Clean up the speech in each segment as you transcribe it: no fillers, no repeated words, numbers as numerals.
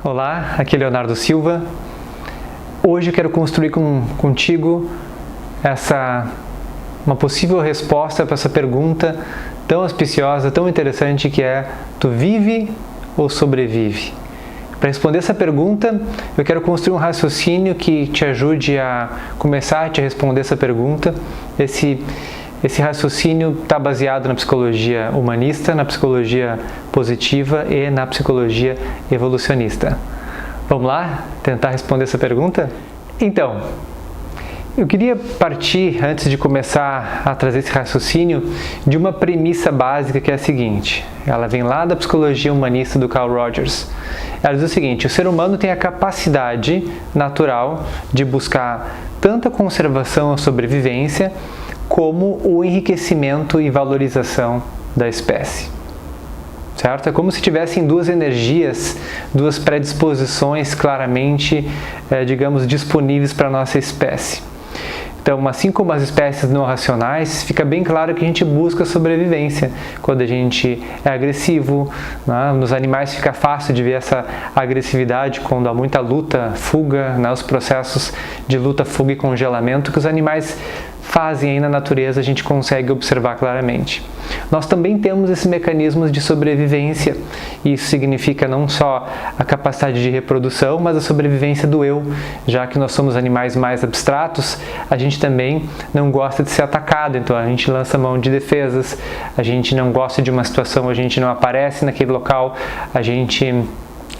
Olá, aqui é Leonardo Silva. Hoje eu quero construir contigo uma possível resposta para essa pergunta tão auspiciosa, tão interessante que é: tu vive ou sobrevive? Para responder essa pergunta, eu quero construir um raciocínio que te ajude a começar a te responder essa pergunta. Esse raciocínio está baseado na psicologia humanista, na psicologia positiva e na psicologia evolucionista. Vamos lá tentar responder essa pergunta? Então, eu queria partir, antes de começar a trazer esse raciocínio, de uma premissa básica que é a seguinte. Ela vem lá da psicologia humanista do Carl Rogers. Ela diz o seguinte: o ser humano tem a capacidade natural de buscar tanto a conservação e a sobrevivência, como o enriquecimento e valorização da espécie. Certo? É como se tivessem duas energias, duas predisposições claramente, digamos, disponíveis para a nossa espécie. Então, assim como as espécies não racionais, fica bem claro que a gente busca sobrevivência. Quando a gente é agressivo, né? Nos animais fica fácil de ver essa agressividade quando há muita luta, fuga, né? Os processos de luta, fuga e congelamento que os animais fazem aí na natureza, a gente consegue observar claramente. Nós também temos esses mecanismos de sobrevivência. Isso significa não só a capacidade de reprodução, mas a sobrevivência do eu. Já que nós somos animais mais abstratos, a gente também não gosta de ser atacado, então a gente lança mão de defesas, a gente não gosta de uma situação, a gente não aparece naquele local, a gente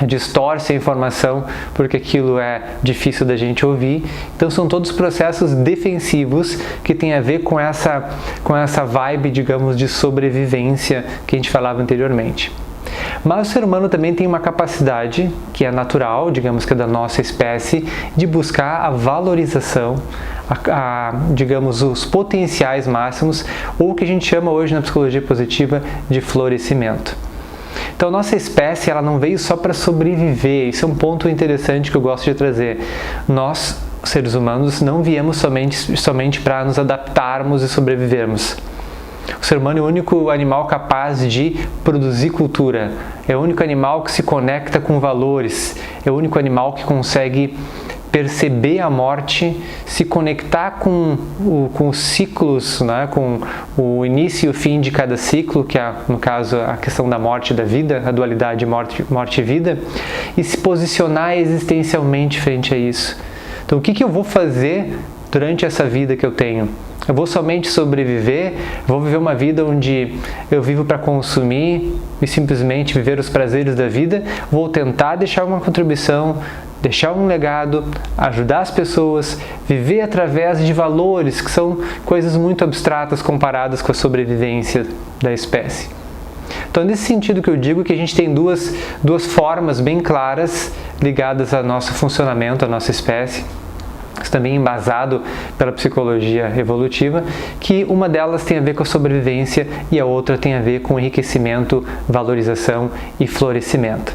distorce a informação porque aquilo é difícil da gente ouvir. Então são todos processos defensivos que têm a ver com essa vibe, digamos, de sobrevivência que a gente falava anteriormente. Mas o ser humano também tem uma capacidade que é natural, digamos que é da nossa espécie, de buscar a valorização, digamos, os potenciais máximos, ou o que a gente chama hoje na psicologia positiva de florescimento. Então, nossa espécie ela não veio só para sobreviver. Isso é um ponto interessante que eu gosto de trazer. Nós, seres humanos, não viemos somente para nos adaptarmos e sobrevivermos. O ser humano é o único animal capaz de produzir cultura. É o único animal que se conecta com valores. É o único animal que consegue perceber a morte, se conectar com os ciclos, né? Com o início e o fim de cada ciclo, que é, no caso, a questão da morte e da vida, a dualidade morte e vida, e se posicionar existencialmente frente a isso. Então, o que eu vou fazer durante essa vida que eu tenho? Eu vou somente sobreviver? Vou viver uma vida onde eu vivo para consumir e simplesmente viver os prazeres da vida? Vou tentar deixar uma contribuição, deixar um legado, ajudar as pessoas, viver através de valores que são coisas muito abstratas comparadas com a sobrevivência da espécie. Então, nesse sentido que eu digo que a gente tem duas formas bem claras ligadas ao nosso funcionamento, à nossa espécie, também embasado pela psicologia evolutiva, que uma delas tem a ver com a sobrevivência e a outra tem a ver com enriquecimento, valorização e florescimento.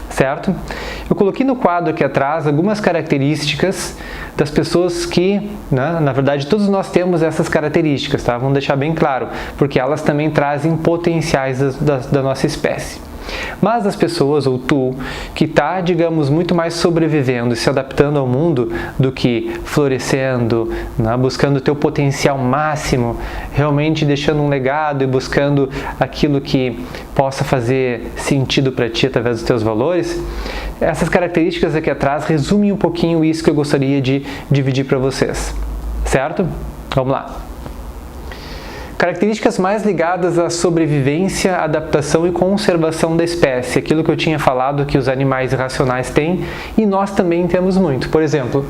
Certo? Eu coloquei no quadro aqui atrás algumas características das pessoas que, né, na verdade, todos nós temos essas características, tá? Vamos deixar bem claro, porque elas também trazem potenciais da nossa espécie. Mas as pessoas, ou tu, que está, digamos, muito mais sobrevivendo e se adaptando ao mundo do que florescendo, né, buscando o teu potencial máximo, realmente deixando um legado e buscando aquilo que possa fazer sentido para ti através dos teus valores, essas características aqui atrás resumem um pouquinho isso que eu gostaria de dividir para vocês. Certo? Vamos lá. Características mais ligadas à sobrevivência, adaptação e conservação da espécie. Aquilo que eu tinha falado que os animais irracionais têm e nós também temos muito. Por exemplo,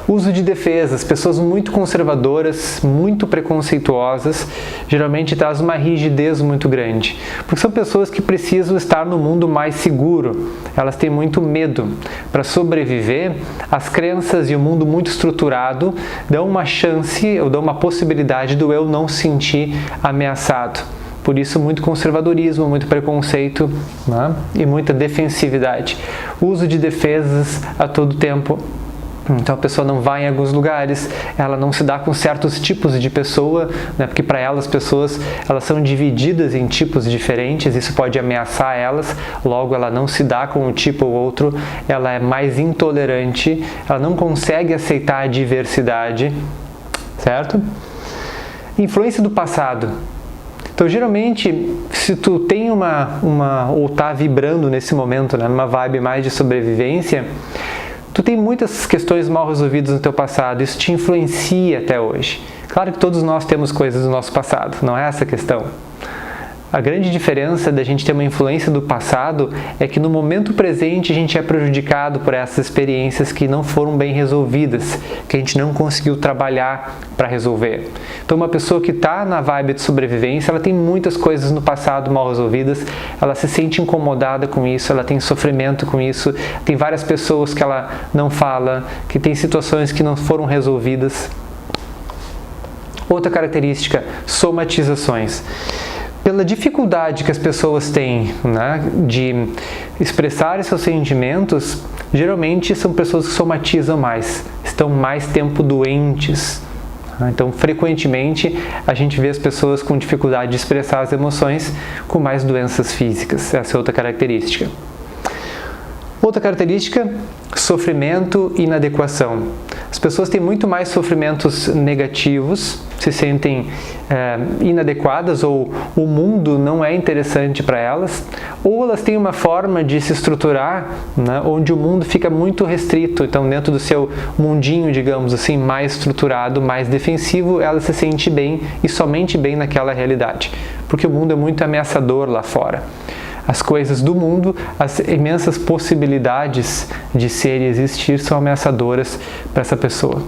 uso de defesas. Pessoas muito conservadoras, muito preconceituosas, geralmente traz uma rigidez muito grande. Porque são pessoas que precisam estar no mundo mais seguro. Elas têm muito medo. Para sobreviver, as crenças e o mundo muito estruturado dão uma chance ou dão uma possibilidade do eu não se sentir ameaçado. Por isso, muito conservadorismo, muito preconceito, né? E muita defensividade. Uso de defesas a todo tempo. Então a pessoa não vai em alguns lugares, ela não se dá com certos tipos de pessoa, né? Porque para elas, pessoas, elas são divididas em tipos diferentes, isso pode ameaçar elas, logo ela não se dá com um tipo ou outro, ela é mais intolerante, ela não consegue aceitar a diversidade, certo? Influência do passado. Então, geralmente, se tu tem ou tá vibrando nesse momento, né, numa vibe mais de sobrevivência, tu tem muitas questões mal resolvidas no teu passado, isso te influencia até hoje. Claro que todos nós temos coisas do nosso passado, não é essa a questão. A grande diferença da gente ter uma influência do passado é que no momento presente a gente é prejudicado por essas experiências que não foram bem resolvidas, que a gente não conseguiu trabalhar para resolver. Então uma pessoa que está na vibe de sobrevivência, ela tem muitas coisas no passado mal resolvidas, ela se sente incomodada com isso, ela tem sofrimento com isso, tem várias pessoas que ela não fala, que tem situações que não foram resolvidas. Outra característica, somatizações. Pela dificuldade que as pessoas têm, né, de expressar seus sentimentos, geralmente são pessoas que somatizam mais, estão mais tempo doentes. Então, frequentemente, a gente vê as pessoas com dificuldade de expressar as emoções com mais doenças físicas. Essa é outra característica. Outra característica, sofrimento e inadequação. As pessoas têm muito mais sofrimentos negativos, se sentem inadequadas ou o mundo não é interessante para elas, ou elas têm uma forma de se estruturar, né, onde o mundo fica muito restrito, então dentro do seu mundinho, digamos assim, mais estruturado, mais defensivo, ela se sente bem e somente bem naquela realidade, porque o mundo é muito ameaçador lá fora. As coisas do mundo, as imensas possibilidades de ser e existir são ameaçadoras para essa pessoa.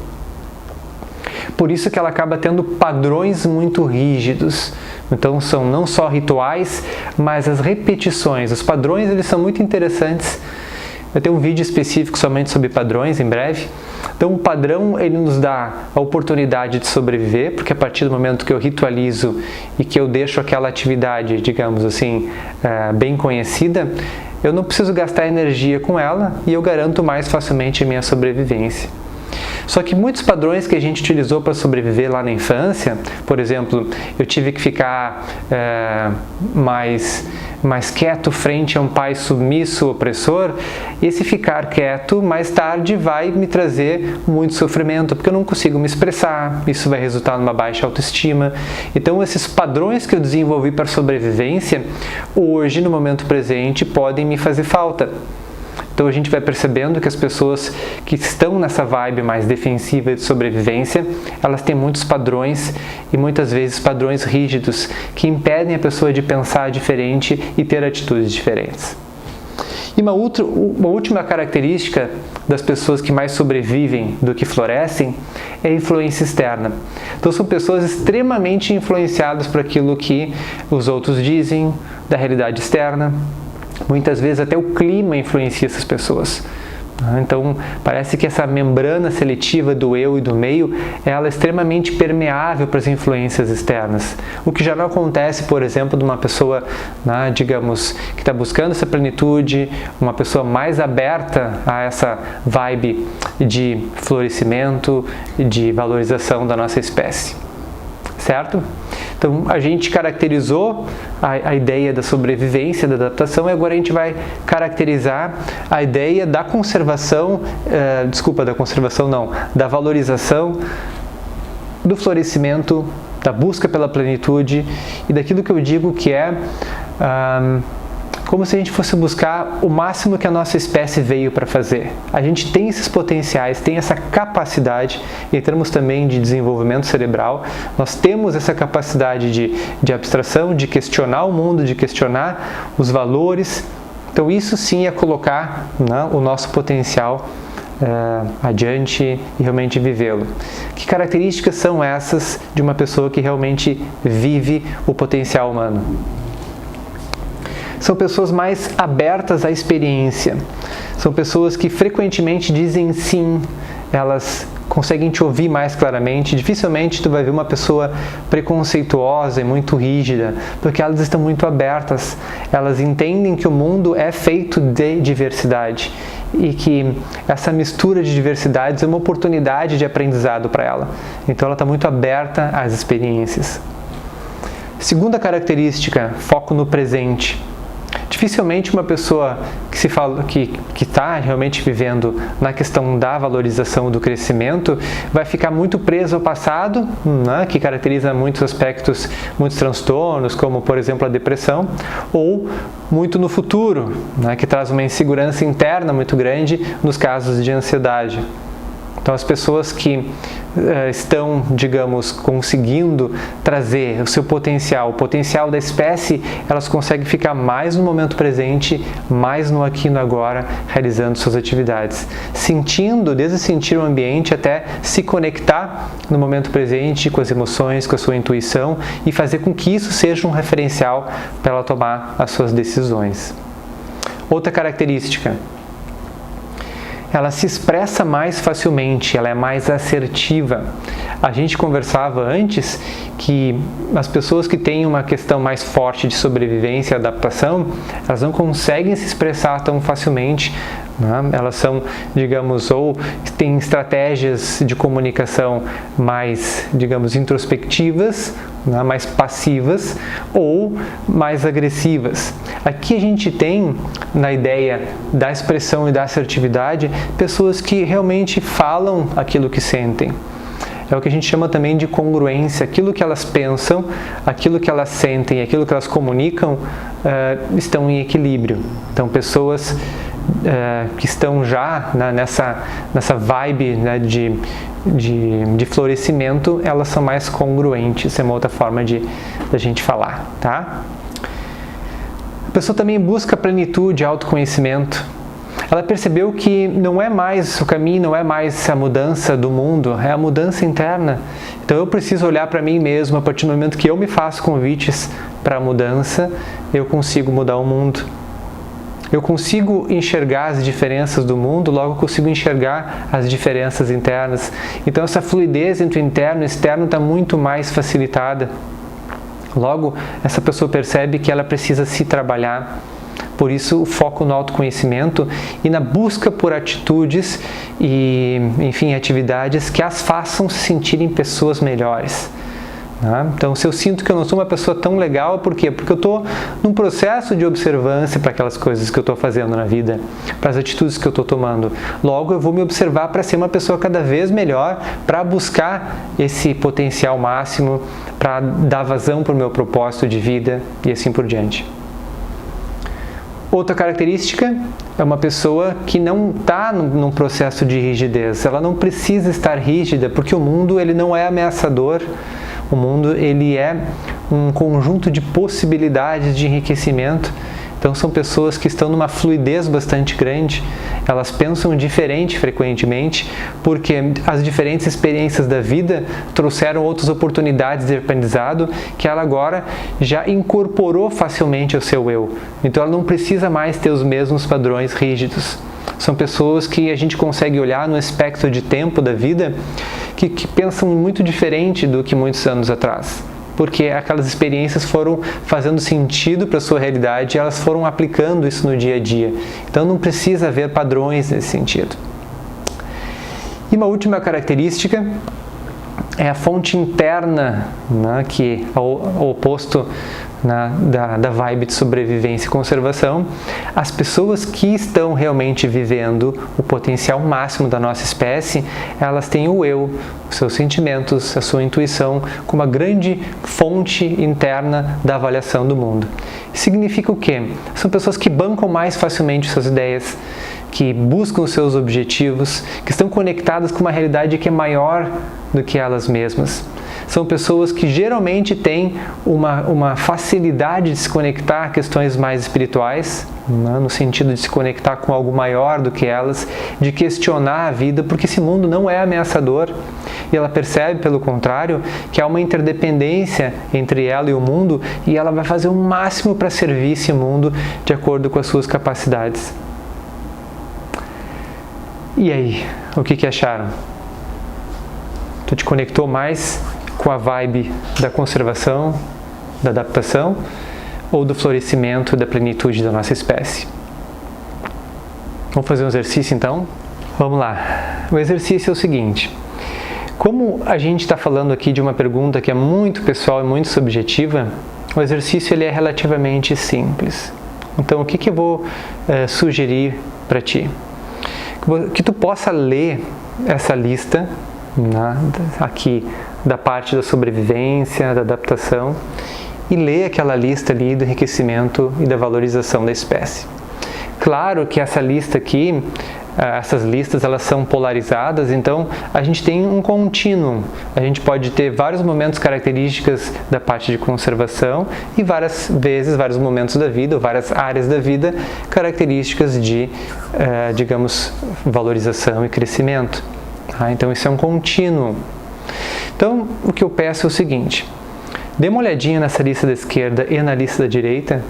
Por isso que ela acaba tendo padrões muito rígidos. Então são não só rituais, mas as repetições. Os padrões, eles são muito interessantes. Vai ter um vídeo específico somente sobre padrões em breve. Então o padrão, ele nos dá a oportunidade de sobreviver, porque a partir do momento que eu ritualizo e que eu deixo aquela atividade, digamos assim, bem conhecida, eu não preciso gastar energia com ela e eu garanto mais facilmente a minha sobrevivência. Só que muitos padrões que a gente utilizou para sobreviver lá na infância, por exemplo, eu tive que ficar mais quieto frente a um pai submisso, opressor, esse ficar quieto mais tarde vai me trazer muito sofrimento, porque eu não consigo me expressar, isso vai resultar numa baixa autoestima. Então esses padrões que eu desenvolvi para sobrevivência, hoje, no momento presente, podem me fazer falta. Então a gente vai percebendo que as pessoas que estão nessa vibe mais defensiva de sobrevivência, elas têm muitos padrões e muitas vezes padrões rígidos que impedem a pessoa de pensar diferente e ter atitudes diferentes. E uma última característica das pessoas que mais sobrevivem do que florescem é a influência externa. Então são pessoas extremamente influenciadas por aquilo que os outros dizem, da realidade externa. Muitas vezes até o clima influencia essas pessoas. Então, parece que essa membrana seletiva do eu e do meio, ela é extremamente permeável para as influências externas. O que já não acontece, por exemplo, de uma pessoa, né, digamos, que está buscando essa plenitude, uma pessoa mais aberta a essa vibe de florescimento, de valorização da nossa espécie. Certo? Então, a gente caracterizou a ideia da sobrevivência, da adaptação, e agora a gente vai caracterizar a ideia da conservação, da valorização, do florescimento, da busca pela plenitude e daquilo que eu digo que é como se a gente fosse buscar o máximo que a nossa espécie veio para fazer. A gente tem esses potenciais, tem essa capacidade, em termos também de desenvolvimento cerebral, nós temos essa capacidade de abstração, de questionar o mundo, de questionar os valores. Então isso sim é colocar, né, o nosso potencial adiante e realmente vivê-lo. Que características são essas de uma pessoa que realmente vive o potencial humano? São pessoas mais abertas à experiência. São pessoas que frequentemente dizem sim, elas conseguem te ouvir mais claramente. Dificilmente tu vai ver uma pessoa preconceituosa e muito rígida, porque elas estão muito abertas. Elas entendem que o mundo é feito de diversidade e que essa mistura de diversidades é uma oportunidade de aprendizado para ela. Então ela está muito aberta às experiências. Segunda característica, foco no presente. Dificilmente uma pessoa que está realmente vivendo na questão da valorização do crescimento vai ficar muito preso ao passado, né, que caracteriza muitos aspectos, muitos transtornos, como por exemplo a depressão, ou muito no futuro, né, que traz uma insegurança interna muito grande nos casos de ansiedade. Então as pessoas que estão, digamos, conseguindo trazer o seu potencial, o potencial da espécie, elas conseguem ficar mais no momento presente, mais no aqui e no agora, realizando suas atividades. Desde sentir o ambiente até se conectar no momento presente com as emoções, com a sua intuição e fazer com que isso seja um referencial para ela tomar as suas decisões. Outra característica, ela se expressa mais facilmente, ela é mais assertiva. A gente conversava antes que as pessoas que têm uma questão mais forte de sobrevivência e adaptação, elas não conseguem se expressar tão facilmente, né? Elas são, digamos, ou têm estratégias de comunicação mais, digamos, introspectivas, né? Mais passivas ou mais agressivas. Aqui a gente tem, na ideia da expressão e da assertividade, pessoas que realmente falam aquilo que sentem. É o que a gente chama também de congruência. Aquilo que elas pensam, aquilo que elas sentem, aquilo que elas comunicam estão em equilíbrio. Então, pessoas que estão já, né, nessa vibe, né, de florescimento, elas são mais congruentes. Essa é uma outra forma da gente falar, tá? A pessoa também busca plenitude, autoconhecimento. Ela percebeu que não é mais o caminho, não é mais a mudança do mundo, é a mudança interna. Então eu preciso olhar para mim mesmo. A partir do momento que eu me faço convites para a mudança, eu consigo mudar o mundo. Eu consigo enxergar as diferenças do mundo, logo consigo enxergar as diferenças internas. Então essa fluidez entre o interno e o externo está muito mais facilitada. Logo, essa pessoa percebe que ela precisa se trabalhar. Por isso, o foco no autoconhecimento e na busca por atitudes e, enfim, atividades que as façam se sentirem pessoas melhores. Então, se eu sinto que eu não sou uma pessoa tão legal, por quê? Porque eu estou num processo de observância para aquelas coisas que eu estou fazendo na vida, para as atitudes que eu estou tomando. Logo, eu vou me observar para ser uma pessoa cada vez melhor, para buscar esse potencial máximo, para dar vazão para o meu propósito de vida e assim por diante. Outra característica é uma pessoa que não está num processo de rigidez. Ela não precisa estar rígida, porque o mundo ele não é ameaçador. O mundo ele é um conjunto de possibilidades de enriquecimento. Então são pessoas que estão numa fluidez bastante grande. Elas pensam diferente frequentemente, porque as diferentes experiências da vida trouxeram outras oportunidades de aprendizado que ela agora já incorporou facilmente ao seu eu. Então ela não precisa mais ter os mesmos padrões rígidos. São pessoas que a gente consegue olhar no espectro de tempo da vida que pensam muito diferente do que muitos anos atrás. Porque aquelas experiências foram fazendo sentido para a sua realidade e elas foram aplicando isso no dia a dia. Então não precisa haver padrões nesse sentido. E uma última característica é a fonte interna, né, que é o oposto, né, da vibe de sobrevivência e conservação. As pessoas que estão realmente vivendo o potencial máximo da nossa espécie, elas têm o eu, os seus sentimentos, a sua intuição como uma grande fonte interna da avaliação do mundo. Significa o quê? São pessoas que bancam mais facilmente suas ideias, que buscam os seus objetivos, que estão conectadas com uma realidade que é maior do que elas mesmas. São pessoas que geralmente têm uma facilidade de se conectar a questões mais espirituais, né, no sentido de se conectar com algo maior do que elas, de questionar a vida, porque esse mundo não é ameaçador. E ela percebe, pelo contrário, que há uma interdependência entre ela e o mundo, e ela vai fazer o máximo para servir esse mundo de acordo com as suas capacidades. E aí, o que acharam? Tu te conectou mais com a vibe da conservação, da adaptação ou do florescimento e da plenitude da nossa espécie? Vamos fazer um exercício então? Vamos lá. O exercício é o seguinte. Como a gente está falando aqui de uma pergunta que é muito pessoal e muito subjetiva, o exercício ele é relativamente simples. Então, o que eu vou sugerir para ti? Que tu possa ler essa lista, né, aqui da parte da sobrevivência, da adaptação, e ler aquela lista ali do enriquecimento e da valorização da espécie. Claro que essa lista aqui, essas listas elas são polarizadas, então a gente tem um contínuo. A gente pode ter vários momentos características da parte de conservação e vários momentos da vida, ou várias áreas da vida, características de, digamos, valorização e crescimento. Então isso é um contínuo. Então o que eu peço é o seguinte, dê uma olhadinha nessa lista da esquerda e na lista da direita,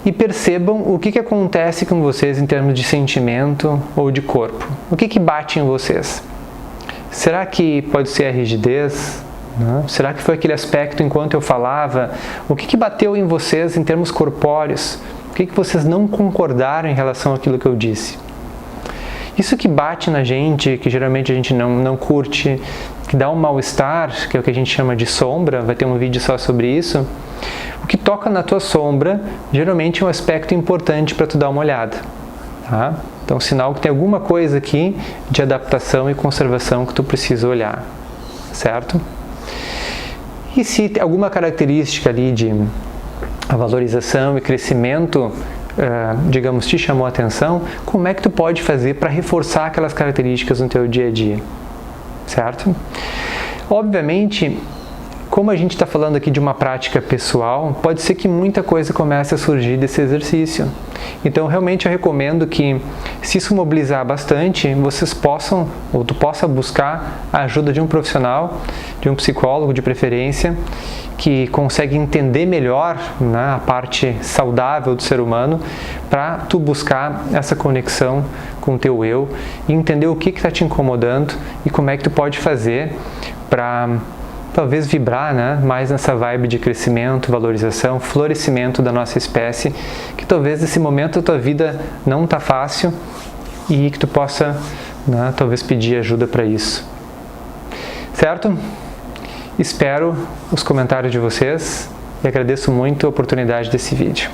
e percebam o que acontece com vocês em termos de sentimento ou de corpo. O que bate em vocês? Será que pode ser a rigidez? Não? Será que foi aquele aspecto enquanto eu falava? O que bateu em vocês em termos corpóreos? O que vocês não concordaram em relação àquilo que eu disse? Isso que bate na gente, que geralmente a gente não curte, que dá um mal-estar, que é o que a gente chama de sombra, vai ter um vídeo só sobre isso. O que toca na tua sombra, geralmente é um aspecto importante para tu dar uma olhada. Tá? Então, sinal que tem alguma coisa aqui de adaptação e conservação que tu precisa olhar. Certo? E se tem alguma característica ali de valorização e crescimento, digamos, te chamou a atenção, como é que tu pode fazer para reforçar aquelas características no teu dia a dia? Certo? Obviamente, como a gente está falando aqui de uma prática pessoal, pode ser que muita coisa comece a surgir desse exercício. Então, realmente eu recomendo que, se isso mobilizar bastante, vocês possam, ou tu possa buscar a ajuda de um profissional, de um psicólogo de preferência, que consegue entender melhor, né, a parte saudável do ser humano, para tu buscar essa conexão com o teu eu e entender o que está te incomodando e como é que tu pode fazer para talvez vibrar, né, mais nessa vibe de crescimento, valorização, florescimento da nossa espécie, que talvez nesse momento da tua vida não está fácil e que tu possa, né, talvez pedir ajuda para isso. Certo? Espero os comentários de vocês e agradeço muito a oportunidade desse vídeo.